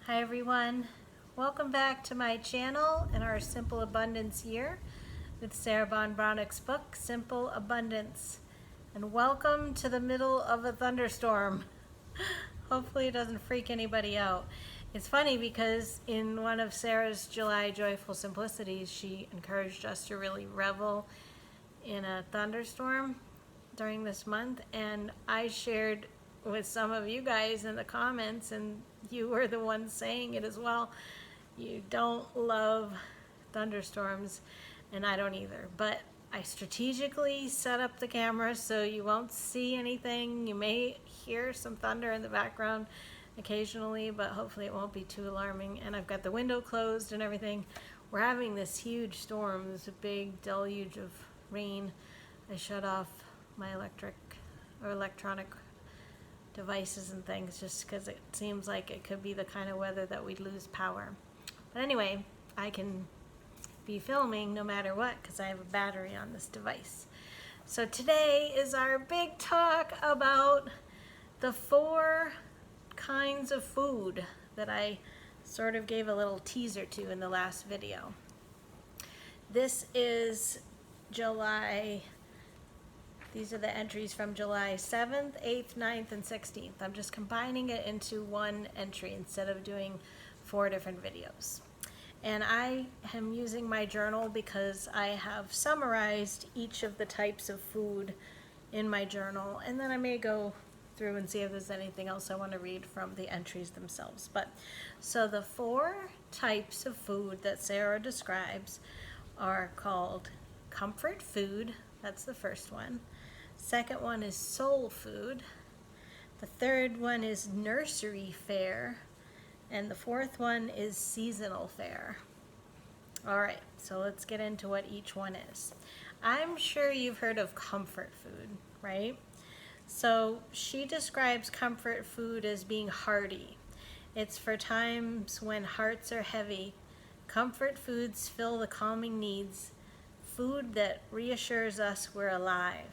Hi everyone, welcome back to my channel and our Simple Abundance year with Sarah Bonbronick's book, Simple Abundance. And welcome to the middle of a thunderstorm. Hopefully it doesn't freak anybody out. It's funny because in one of Sarah's July Joyful Simplicities, she encouraged us to really revel in a thunderstorm during this month, and I shared with some of you guys in the comments, and you were the ones saying it as well. You don't love thunderstorms, and I don't either, but I strategically set up the camera so you won't see anything. You may hear some thunder in the background occasionally, but hopefully it won't be too alarming. And I've got the window closed and everything. We're having this huge storm. There's a big deluge of rain. I shut off my electronic devices and things just because it seems like it could be the kind of weather that we'd lose power. But anyway, I can be filming no matter what because I have a battery on this device. So today is our big talk about the 4 kinds of food that I sort of gave a little teaser to in the last video. This is these are the entries from July 7th, 8th, 9th, and 16th. I'm just combining it into one entry instead of doing 4 different videos. And I am using my journal because I have summarized each of the types of food in my journal, and then I may go through and see if there's anything else I want to read from the entries themselves. So the 4 types of food that Sarah describes are called comfort food. That's the first one. Second one is soul food. The third one is nursery fare. And the fourth one is seasonal fare. All right, so let's get into what each one is. I'm sure you've heard of comfort food, right? So she describes comfort food as being hearty. It's for times when hearts are heavy. Comfort foods fill the calming needs. Food that reassures us we're alive.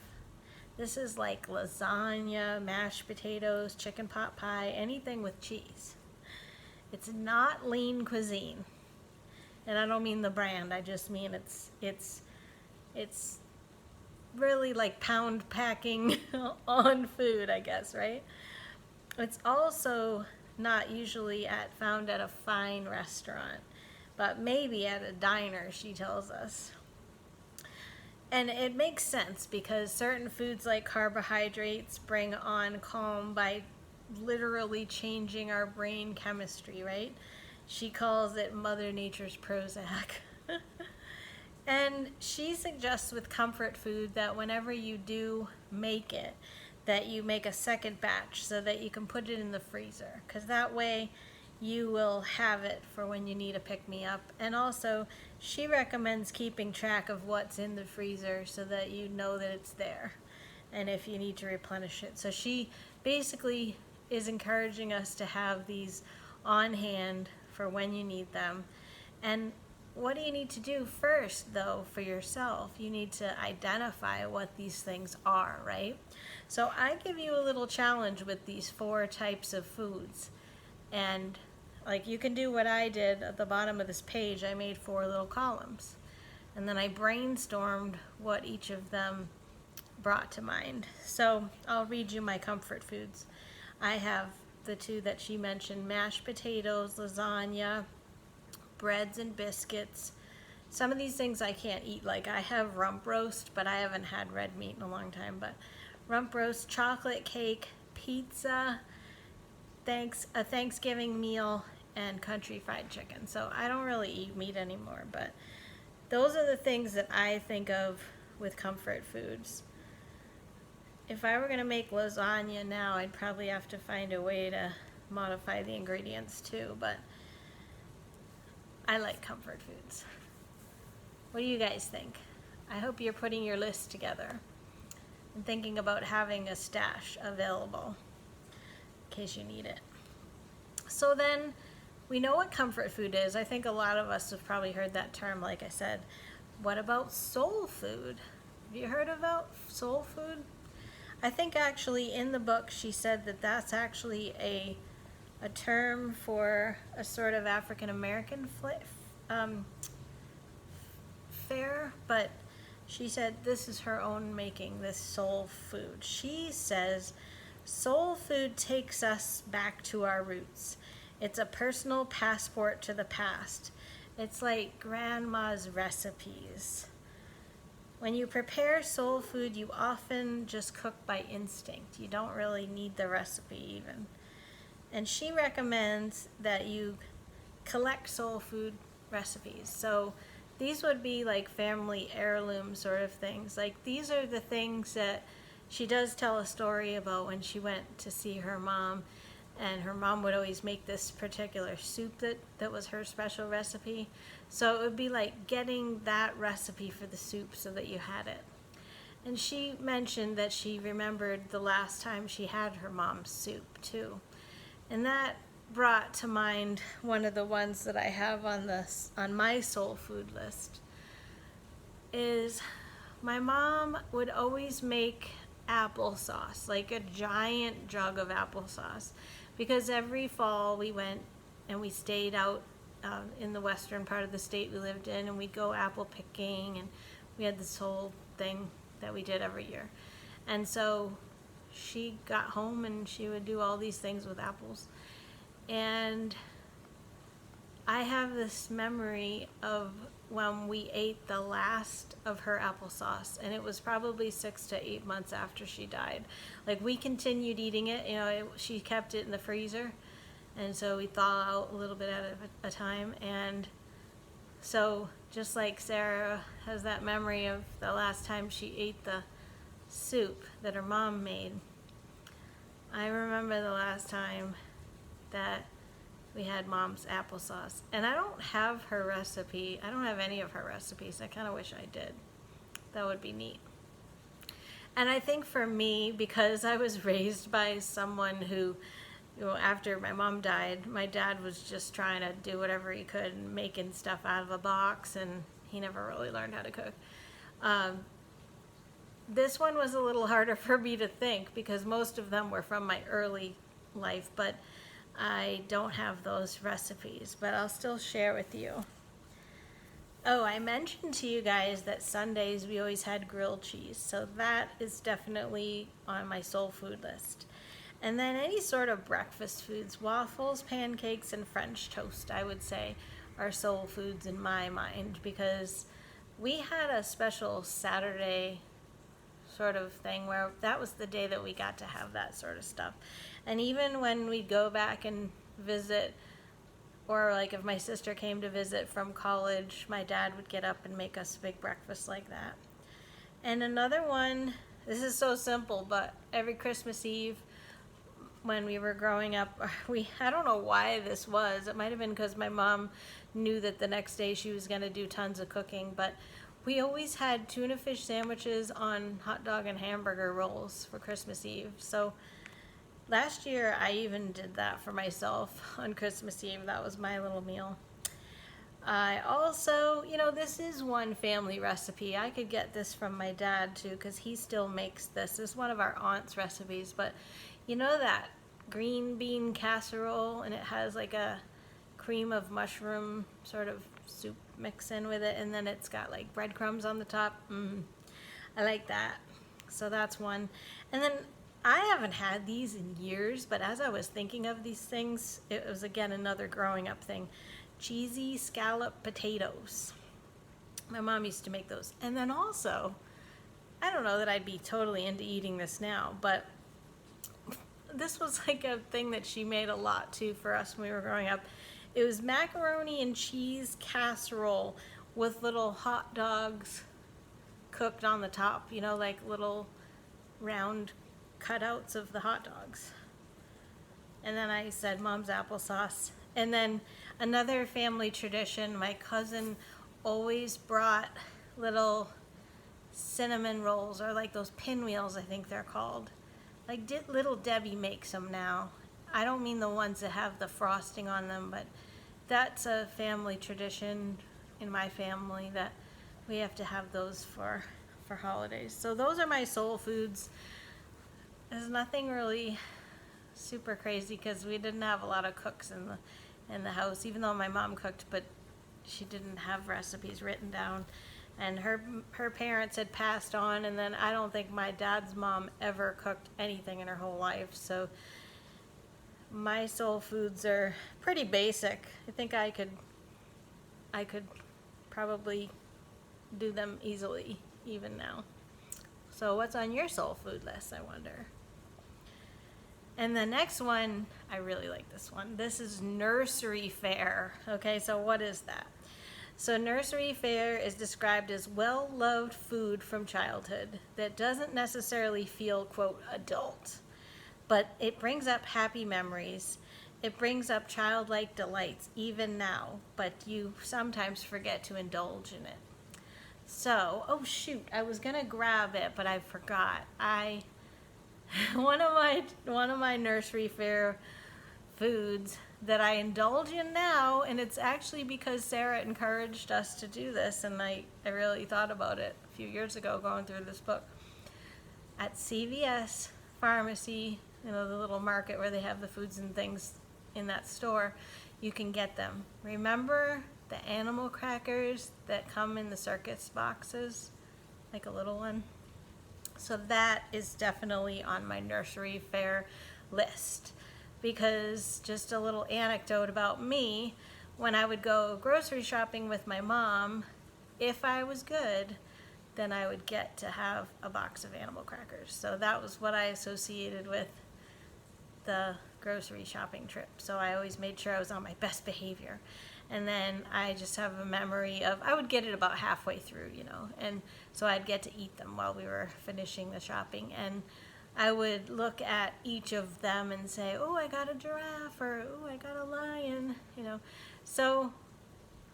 This is like lasagna, mashed potatoes, chicken pot pie, anything with cheese. It's not lean cuisine. And I don't mean the brand, I just mean it's really like pound packing on food, I guess, right? It's also not usually found at a fine restaurant, but maybe at a diner, she tells us. And it makes sense because certain foods like carbohydrates bring on calm by literally changing our brain chemistry, right? She calls it Mother Nature's Prozac. And she suggests with comfort food that whenever you do make it, that you make a second batch so that you can put it in the freezer, because that way you will have it for when you need a pick-me-up. And also, she recommends keeping track of what's in the freezer so that you know that it's there and if you need to replenish it. So she basically is encouraging us to have these on hand for when you need them. And what do you need to do first, though, for yourself? You need to identify what these things are, right? So I give you a little challenge with these 4 types of foods. And like you can do what I did at the bottom of this page. I made 4 little columns. And then I brainstormed what each of them brought to mind. So I'll read you my comfort foods. I have the 2 that she mentioned: mashed potatoes, lasagna, breads and biscuits. Some of these things I can't eat. Like I have rump roast, but I haven't had red meat in a long time. But rump roast, chocolate cake, pizza, a Thanksgiving meal, and country fried chicken. So I don't really eat meat anymore, but those are the things that I think of with comfort foods. If I were going to make lasagna now, I'd probably have to find a way to modify the ingredients too, but I like comfort foods. What do you guys think? I hope you're putting your list together and thinking about having a stash available in case you need it. So then we know what comfort food is. I think a lot of us have probably heard that term, like I said. What about soul food? Have you heard about soul food? I think actually in the book she said that that's actually a a term for a sort of African American fare, but she said this is her own making, this soul food. She says soul food takes us back to our roots. It's a personal passport to the past. It's like grandma's recipes. When you prepare soul food, you often just cook by instinct. You don't really need the recipe even. And she recommends that you collect soul food recipes. So these would be like family heirloom sort of things. Like these are the things that she does tell a story about when she went to see her mom, and her mom would always make this particular soup that was her special recipe. So it would be like getting that recipe for the soup so that you had it. And she mentioned that she remembered the last time she had her mom's soup too. And that brought to mind one of the ones that I have on my soul food list. Is my mom would always make applesauce, like a giant jug of applesauce, because every fall we went and we stayed out in the western part of the state we lived in, and we'd go apple picking, and we had this whole thing that we did every year. And so she got home and she would do all these things with apples. And I have this memory of when we ate the last of her applesauce, and it was probably 6 to 8 months after she died. Like, we continued eating it, she kept it in the freezer, and so we thaw out a little bit at a time. And so just like Sarah has that memory of the last time she ate the soup that her mom made, I remember the last time that we had mom's applesauce. And I don't have her recipe. I don't have any of her recipes. I kind of wish I did. That would be neat. And I think for me, because I was raised by someone who, after my mom died, my dad was just trying to do whatever he could, making stuff out of a box, and he never really learned how to cook. This one was a little harder for me to think because most of them were from my early life, but I don't have those recipes, but I'll still share with you. Oh, I mentioned to you guys that Sundays we always had grilled cheese, so that is definitely on my soul food list. And then any sort of breakfast foods, waffles, pancakes, and French toast, I would say, are soul foods in my mind, because we had a special Saturday sort of thing where that was the day that we got to have that sort of stuff. And even when we'd go back and visit, or like if my sister came to visit from college, my dad would get up and make us a big breakfast like that. And another one, this is so simple, but every Christmas Eve when we were growing up, I don't know why this was. It might have been because my mom knew that the next day she was going to do tons of cooking, but we always had tuna fish sandwiches on hot dog and hamburger rolls for Christmas Eve. So last year I even did that for myself on Christmas Eve. That was my little meal. I also, this is one family recipe. I could get this from my dad too, because he still makes this. This is one of our aunt's recipes, but that green bean casserole, and it has like a cream of mushroom sort of soup mix in with it, and then it's got like breadcrumbs on the top. I like that. So that's one. And then I haven't had these in years, but as I was thinking of these things, it was again another growing up thing. Cheesy scallop potatoes. My mom used to make those. And then also, I don't know that I'd be totally into eating this now, but this was like a thing that she made a lot too for us when we were growing up. It was macaroni and cheese casserole with little hot dogs cooked on the top, like little round cutouts of the hot dogs. And then I said mom's applesauce. And then another family tradition, my cousin always brought little cinnamon rolls, or like those pinwheels, I think they're called. Like Little Debbie makes them now. I don't mean the ones that have the frosting on them, but that's a family tradition in my family that we have to have those for holidays. So those are my soul foods. There's nothing really super crazy because we didn't have a lot of cooks in the house, even though my mom cooked, but she didn't have recipes written down. And her parents had passed on, and then I don't think my dad's mom ever cooked anything in her whole life. So my soul foods are pretty basic. I think I could probably do them easily even now. So what's on your soul food list, I wonder? And the next one, I really like this one. This is Nursery Fare. Okay, so what is that? So Nursery Fare is described as well-loved food from childhood that doesn't necessarily feel, quote, adult, but it brings up happy memories. It brings up childlike delights even now, but you sometimes forget to indulge in it. So, oh shoot, I was gonna grab it, but I forgot. One of my Nursery Fare foods that I indulge in now, and it's actually because Sarah encouraged us to do this, and I really thought about it a few years ago going through this book. At CVS Pharmacy, the little market where they have the foods and things in that store, you can get them. Remember the animal crackers that come in the circus boxes, like a little one? So that is definitely on my Nursery Fare list. Because just a little anecdote about me, when I would go grocery shopping with my mom, if I was good, then I would get to have a box of animal crackers. So that was what I associated with the grocery shopping trip. So I always made sure I was on my best behavior. And then I just have a memory of, I would get it about halfway through, and so I'd get to eat them while we were finishing the shopping. And I would look at each of them and say, oh, I got a giraffe, or oh, I got a lion, So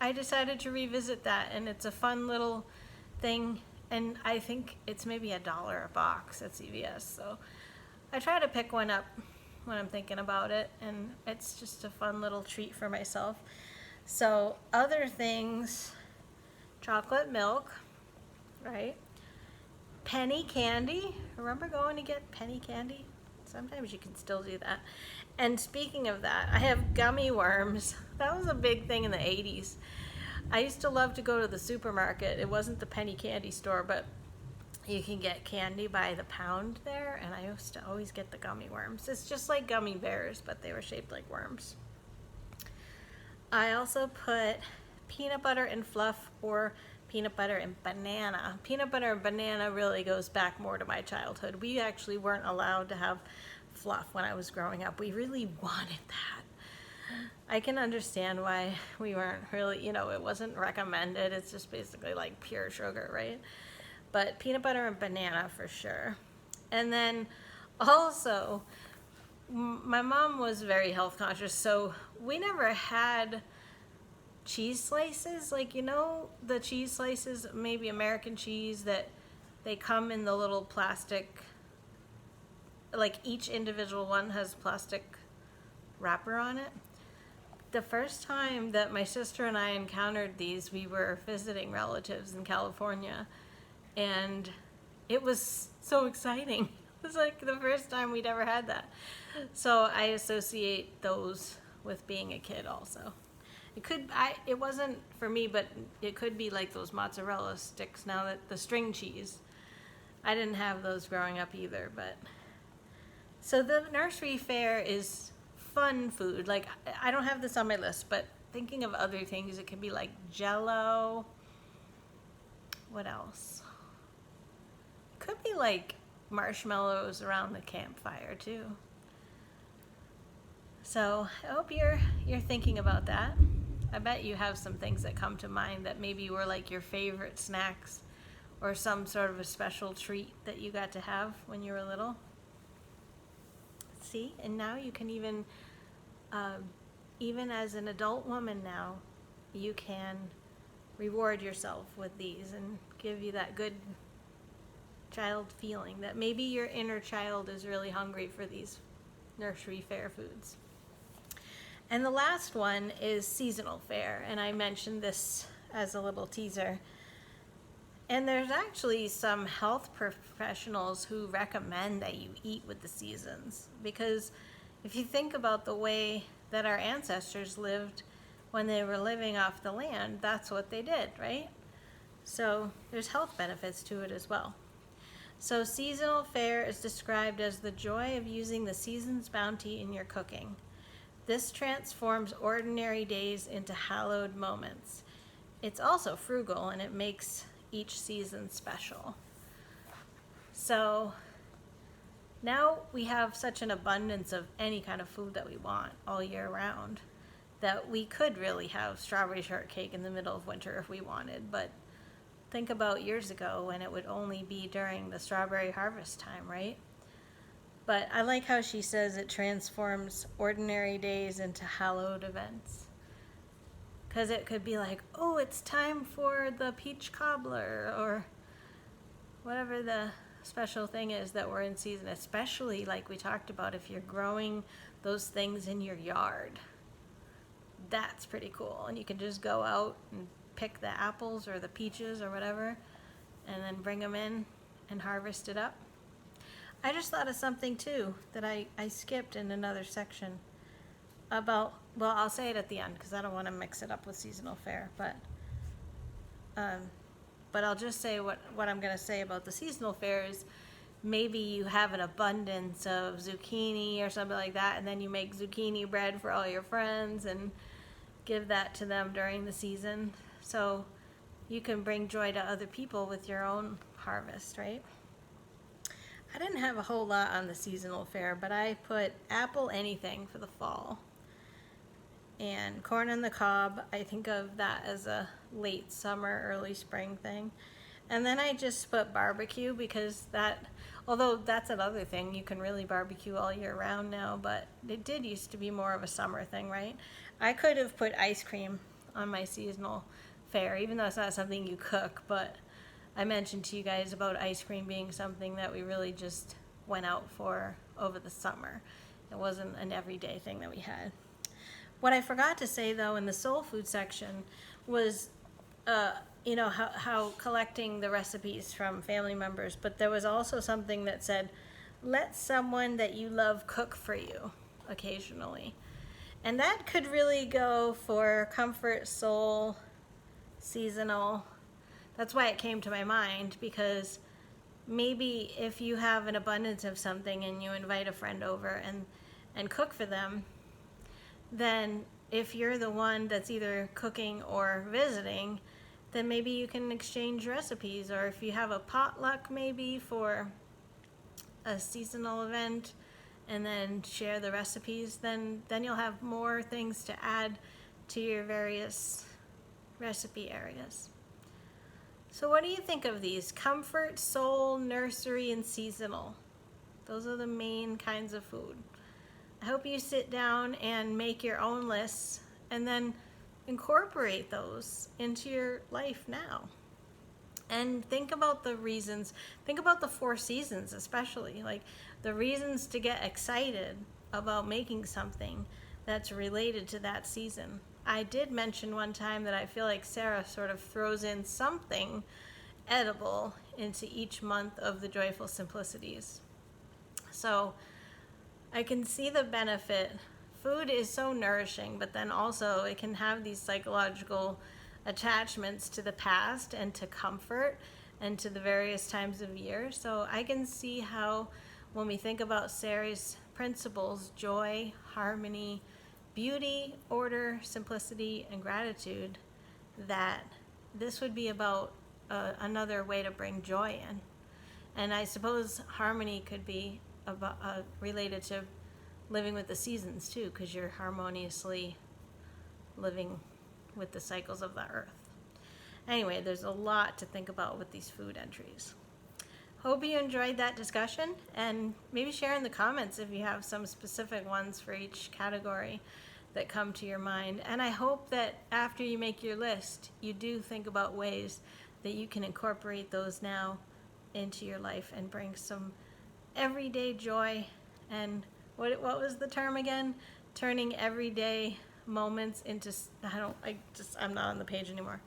I decided to revisit that, and it's a fun little thing, and I think it's maybe $1 a box at CVS. So I try to pick one up when I'm thinking about it, and it's just a fun little treat for myself. So other things, chocolate milk, right? Penny candy. Remember going to get penny candy? Sometimes you can still do that. And speaking of that, I have gummy worms. That was a big thing in the 80s. I used to love to go to the supermarket. It wasn't the penny candy store, but you can get candy by the pound there, and I used to always get the gummy worms. It's just like gummy bears, but they were shaped like worms. I also put peanut butter and fluff, or peanut butter and banana. Peanut butter and banana really goes back more to my childhood. We actually weren't allowed to have fluff when I was growing up. We really wanted that. I can understand why we weren't really, it wasn't recommended. It's just basically like pure sugar, right? But peanut butter and banana for sure. And then also, my mom was very health conscious, so we never had cheese slices, like the cheese slices, maybe American cheese, that they come in the little plastic, like each individual one has plastic wrapper on it. The first time that my sister and I encountered these, we were visiting relatives in California, and it was so exciting. It was like the first time we'd ever had that. So I associate those with being a kid also. It wasn't for me, but it could be like those mozzarella sticks now, that the string cheese. I didn't have those growing up either, but. So the Nursery Fare is fun food. Like, I don't have this on my list, but thinking of other things, it could be like Jell-O. What else? Could be like marshmallows around the campfire too. So I hope you're thinking about that. I bet you have some things that come to mind that maybe were like your favorite snacks, or some sort of a special treat that you got to have when you were little. See, and now you can even as an adult woman now, you can reward yourself with these and give you that good child feeling that maybe your inner child is really hungry for these Nursery Fare foods. And the last one is seasonal fare, and I mentioned this as a little teaser. And there's actually some health professionals who recommend that you eat with the seasons, because if you think about the way that our ancestors lived when they were living off the land, that's what they did, right? So there's health benefits to it as well. So seasonal fare is described as the joy of using the season's bounty in your cooking. This transforms ordinary days into hallowed moments. It's also frugal, and it makes each season special. So now we have such an abundance of any kind of food that we want all year round that we could really have strawberry shortcake in the middle of winter if we wanted. But think about years ago when it would only be during the strawberry harvest time, right? But I like how she says it transforms ordinary days into hallowed events. Because it could be like, oh, it's time for the peach cobbler, or whatever the special thing is that we're in season, especially like we talked about if you're growing those things in your yard. That's pretty cool. And you can just go out and pick the apples or the peaches or whatever and then bring them in and harvest it up. I just thought of something too that I skipped in another section about, well, I'll say it at the end because I don't want to mix it up with seasonal fare, but I'll just say what I'm going to say about the seasonal fare is maybe you have an abundance of zucchini or something like that, and then you make zucchini bread for all your friends and give that to them during the season. So you can bring joy to other people with your own harvest, right? I didn't have a whole lot on the seasonal fare, but I put apple anything for the fall. And corn on the cob, I think of that as a late summer, early spring thing. And then I just put barbecue because that, although that's another thing, you can really barbecue all year round now, but it did used to be more of a summer thing, right? I could have put ice cream on my seasonal fare, even though it's not something you cook, but I mentioned to you guys about ice cream being something that we really just went out for over the summer. It wasn't an everyday thing that we had. What I forgot to say, though, in the soul food section was, how collecting the recipes from family members, but there was also something that said, let someone that you love cook for you occasionally. And that could really go for comfort, soul, seasonal. That's why it came to my mind, because maybe if you have an abundance of something and you invite a friend over and cook for them, then if you're the one that's either cooking or visiting, then maybe you can exchange recipes. Or if you have a potluck maybe for a seasonal event and then share the recipes, then you'll have more things to add to your various recipe areas. So what do you think of these? Comfort, soul, nursery, and seasonal. Those are the main kinds of food. I hope you sit down and make your own lists and then incorporate those into your life now. And think about the reasons. Think about the 4 seasons especially. Like the reasons to get excited about making something that's related to that season. I did mention one time that I feel like Sarah sort of throws in something edible into each month of the Joyful Simplicities. So I can see the benefit. Food is so nourishing, but then also it can have these psychological attachments to the past and to comfort and to the various times of year. So I can see how when we think about Sarah's principles, joy, harmony, beauty, order, simplicity, and gratitude, that this would be about another way to bring joy in. And I suppose harmony could be about, related to living with the seasons too, because you're harmoniously living with the cycles of the earth. Anyway, there's a lot to think about with these food entries. Hope you enjoyed that discussion, and maybe share in the comments if you have some specific ones for each category that come to your mind. And I hope that after you make your list, you do think about ways that you can incorporate those now into your life and bring some everyday joy. And what was the term again? Turning everyday moments into, I'm not on the page anymore.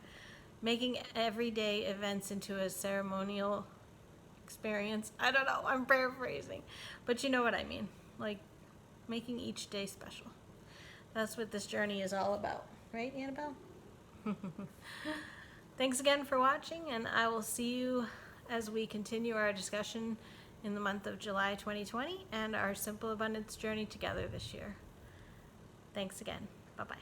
Making everyday events into a ceremonial experience. I don't know, I'm paraphrasing, but you know what I mean. Like making each day special. That's what this journey is all about, right, Annabelle? Thanks again for watching, and I will see you as we continue our discussion in the month of July 2020 and our Simple Abundance journey together this year. Thanks again. Bye-bye.